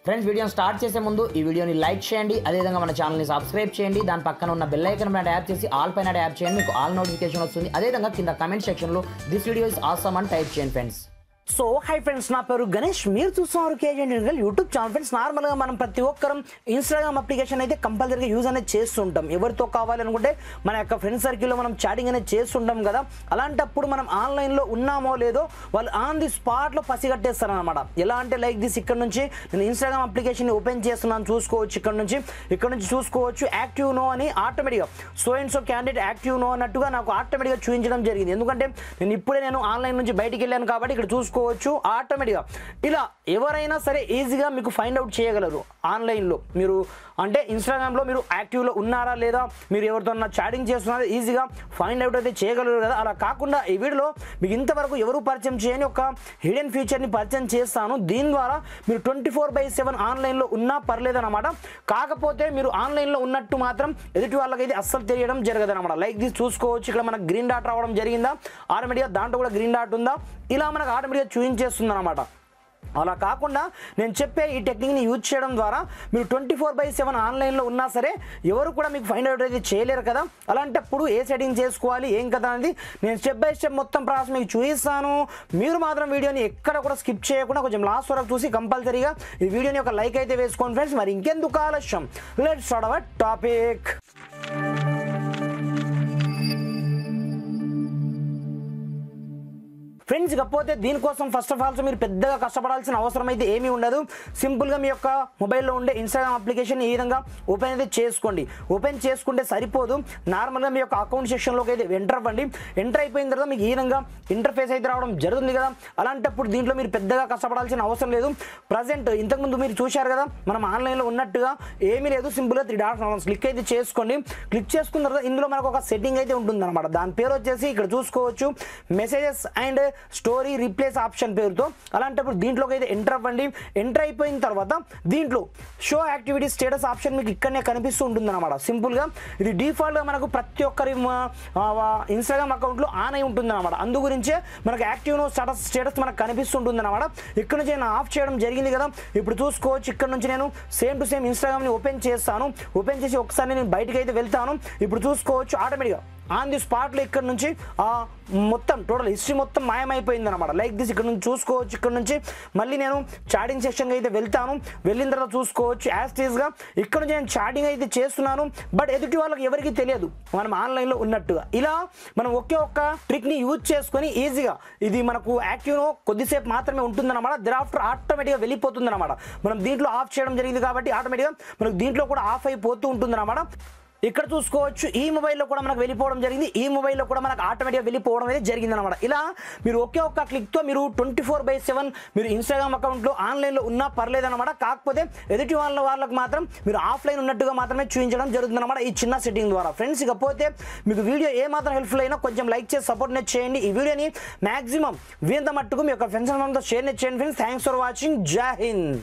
Friends వీడియోని start చేసే ముందు ఈ వీడియోని లైక్ చేయండి, అదేవిధంగా మన ఛానల్ని సబ్స్క్రైబ్ చేయండి. దాని పక్కన ఉన్న బెల్ ఐకాన్ పైన ట్యాప్ చేసి ఆల్ పైన ట్యాప్ చేయండి, మీకు ఆల్ నోటిఫికేషన్ వస్తుంది. అదేవిధంగా కింద కమెంట్ సెక్షన్లో దిస్ వీడియో ఇస్ ఆసమ్ అని టైప్ చేయండి ఫ్రెండ్స్. సో హై ఫ్రెండ్స్, నా పేరు గణేష్, మీరు చూస్తున్నారు కేజీ యూట్యూబ్ ఛానల్. ఫ్రెండ్స్, నార్మల్గా మనం ప్రతి ఒక్కరం ఇన్స్టాగ్రామ్ అప్లికేషన్ అయితే కంపల్సరీగా యూజ్ అనేది చేస్తుంటాం. ఎవరితో కావాలనుకుంటే మన యొక్క ఫ్రెండ్ సర్కిల్లో మనం చాటింగ్ అనేది చేస్తుంటాం కదా. అలాంటప్పుడు మనం ఆన్లైన్లో ఉన్నామో లేదో వాళ్ళు ఆన్ ది స్పాట్లో పసిగట్టేస్తారు అనమాట. ఎలా అంటే లైక్ దిస్, ఇక్కడ నుంచి నేను ఇన్స్టాగ్రామ్ అప్లికేషన్ ఓపెన్ చేస్తున్నాను, చూసుకోవచ్చు. ఇక్కడ నుంచి చూసుకోవచ్చు యాక్టివ్ నో అని ఆటోమేటిక్గా so and so candidate active no అన్నట్టుగా నాకు ఆటోమేటిక్గా చూపించడం జరిగింది. ఎందుకంటే నేను ఆన్లైన్ నుంచి బయటికి వెళ్ళాను కాబట్టి ఇక్కడ చూసుకోవచ్చు ఆటోమేటిక్గా. ఇలా ఎవరైనా సరే ఈజీగా మీకు ఫైండ్ అవుట్ చేయగలరు ఆన్లైన్లో. మీరు అంటే ఇన్స్టాగ్రామ్లో మీరు యాక్టివ్లో ఉన్నారా లేదా, మీరు ఎవరితో చాటింగ్ చేస్తున్నారా, ఈజీగా ఫైండ్ అవుట్ అయితే చేయగలరు కదా. అలా కాకుండా ఈ వీడియోలో మీకు ఇంతవరకు ఎవరు పరిచయం చేయని ఒక హిడెన్ ఫీచర్ని పరిచయం చేస్తాను. దీని ద్వారా మీరు 24/7 ఆన్లైన్లో ఉన్నా పర్లేదన్నమాట. కాకపోతే మీరు ఆన్లైన్లో ఉన్నట్టు మాత్రం ఎదుటి వాళ్ళకైతే అస్సలు తెలియడం జరగదన్నమాట. లైక్ దిస్ చూసుకోవచ్చు, ఇక్కడ మనకు గ్రీన్ డాట్ రావడం జరిగిందా, ఆటోమేటిక్గా దాంట్లో కూడా గ్రీన్ డాట్ ఉందా, ఇలా మనకు ఆటోమేటిక్గా చూపించేస్తుంది అనమాట. అలా కాకుండా నేను చెప్పే ఈ టెక్నిక్ని యూజ్ చేయడం ద్వారా మీరు 24/7 ఆన్లైన్లో ఉన్నా సరే ఎవరు కూడా మీకు ఫైండ్ అవుట్ అయితే చేయలేరు కదా. అలాంటప్పుడు ఏ సెట్టింగ్ చేసుకోవాలి ఏం కదా అనేది నేను స్టెప్ బై స్టెప్ మొత్తం ప్రాసెస్ మీకు చూపిస్తాను. మీరు మాత్రం వీడియోని ఎక్కడ కూడా స్కిప్ చేయకుండా కొంచెం లాస్ట్ వరకు చూసి కంపల్సరీగా ఈ వీడియోని ఒక లైక్ అయితే వేసుకోండి ఫ్రెండ్స్. మరి ఇంకెందుకు ఆలస్యం, let's start our topic. Friends, ఇకపోతే దీనికోసం ఫస్ట్ ఆఫ్ ఆల్ మీరు పెద్దగా కష్టపడాల్సిన అవసరం అయితే ఏమీ ఉండదు. సింపుల్గా మీ యొక్క మొబైల్లో ఉండే ఇన్స్టాగ్రామ్ అప్లికేషన్ ఈ విధంగా ఓపెన్ అయితే చేసుకోండి. ఓపెన్ చేసుకుంటే సరిపోదు, నార్మల్గా మీ యొక్క అకౌంట్ సెక్షన్లోకి అయితే ఎంటర్ అవ్వండి. ఎంటర్ అయిపోయిన తర్వాత మీకు ఈ విధంగా ఇంటర్ఫేస్ అయితే రావడం జరుగుతుంది కదా. అలాంటప్పుడు దీంట్లో మీరు పెద్దగా కష్టపడాల్సిన అవసరం లేదు. ప్రజెంట్ ఇంతకుముందు మీరు చూశారు కదా, మనం ఆన్లైన్లో ఉన్నట్టుగా ఏమీ లేదు. సింపుల్గా 3 డాట్స్ క్లిక్ అయితే చేసుకోండి. క్లిక్ చేసుకున్న తర్వాత ఇందులో మనకు ఒక సెట్టింగ్ అయితే ఉంటుంది అనమాట. దాని పేరు వచ్చేసి ఇక్కడ చూసుకోవచ్చు messages and story replace option పేరుతో. అలాంటప్పుడు దీంట్లోకి అయితే ఎంటర్ అవ్వండి. ఎంటర్ అయిపోయిన తర్వాత దీంట్లో షో యాక్టివిటీ స్టేటస్ ఆప్షన్ మీకు ఇక్కడనే కనిపిస్తూ ఉంటుంది అనమాట. సింపుల్గా ఇది డిఫాల్ట్గా మనకు ప్రతి ఒక్కరి ఇన్స్టాగ్రామ్ అకౌంట్లో ఆన్ అయి ఉంటుంది అనమాట. అందు గురించే మనకు యాక్టివ్ నో స్టేటస్ మనకు కనిపిస్తుంటుంది అనమాట. ఇక్కడ నుంచి నేను ఆఫ్ చేయడం జరిగింది కదా. ఇప్పుడు చూసుకోవచ్చు, ఇక్కడ నుంచి నేను సేమ్ టు సేమ్ ఇన్స్టాగ్రామ్ని ఓపెన్ చేస్తాను. ఓపెన్ చేసి ఒకసారి నేను బయటికి అయితే వెళ్తాను. ఇప్పుడు చూసుకోవచ్చు ఆటోమేటిక్గా ఆన్ ది స్పాట్లో ఇక్కడ నుంచి మొత్తం టోటల్ హిస్టరీ మొత్తం మాయమైపోయింది అనమాట. లైక్ దిస్ ఇక్కడ నుంచి చూసుకోవచ్చు. ఇక్కడ నుంచి మళ్ళీ నేను చాటింగ్ సెక్షన్కి అయితే వెళ్తాను. వెళ్ళిన తర్వాత చూసుకోవచ్చు యాజ్ టీజ్గా ఇక్కడ నుంచి నేను చాటింగ్ అయితే చేస్తున్నాను. బట్ ఎదుటి వాళ్ళకి ఎవరికి తెలియదు మనం ఆన్లైన్లో ఉన్నట్టుగా. ఇలా మనం ఒకే ఒక్క ట్రిక్ని యూజ్ చేసుకొని ఈజీగా ఇది మనకు యాక్టివ్లో కొద్దిసేపు మాత్రమే ఉంటుందన్నమాట. దెరాఫ్టర్ ఆటోమేటిక్గా వెళ్ళిపోతుంది అనమాట. మనం దీంట్లో ఆఫ్ చేయడం జరిగింది కాబట్టి ఆటోమేటిక్గా మనకు దీంట్లో కూడా ఆఫ్ అయిపోతూ ఉంటుంది అనమాట. ఇక్కడ చూసుకోవచ్చు ఈ మొబైల్లో కూడా మనకు వెళ్ళిపోవడం జరిగింది, ఈ మొబైల్లో కూడా మనకు ఆటోమేటిక్గా వెళ్ళిపోవడం అనేది జరిగింది అనమాట. ఇలా మీరు ఒకే ఒక్క క్లిక్తో మీరు 24/7 మీరు ఇన్స్టాగ్రామ్ అకౌంట్లో ఆన్లైన్లో ఉన్నా పర్లేదన్నమాట. కాకపోతే ఎదుటి వాళ్ళకు మాత్రం మీరు ఆఫ్లైన్ ఉన్నట్టుగా మాత్రమే చూపించడం జరుగుతుంది అనమాట ఈ చిన్న సెట్టింగ్ ద్వారా. ఫ్రెండ్స్, ఇకపోతే మీకు వీడియో ఏమాత్రం హెల్ప్ఫుల్ అయినా కొంచెం లైక్ చేసి సపోర్ట్ చేయండి. ఈ వీడియోని మాక్సిమం వీంత మట్టుకు మీ యొక్క ఫ్రెండ్స్ అందరితో షేర్ చేయండి ఫ్రెండ్స్. Thanks for watching. జై హింద్.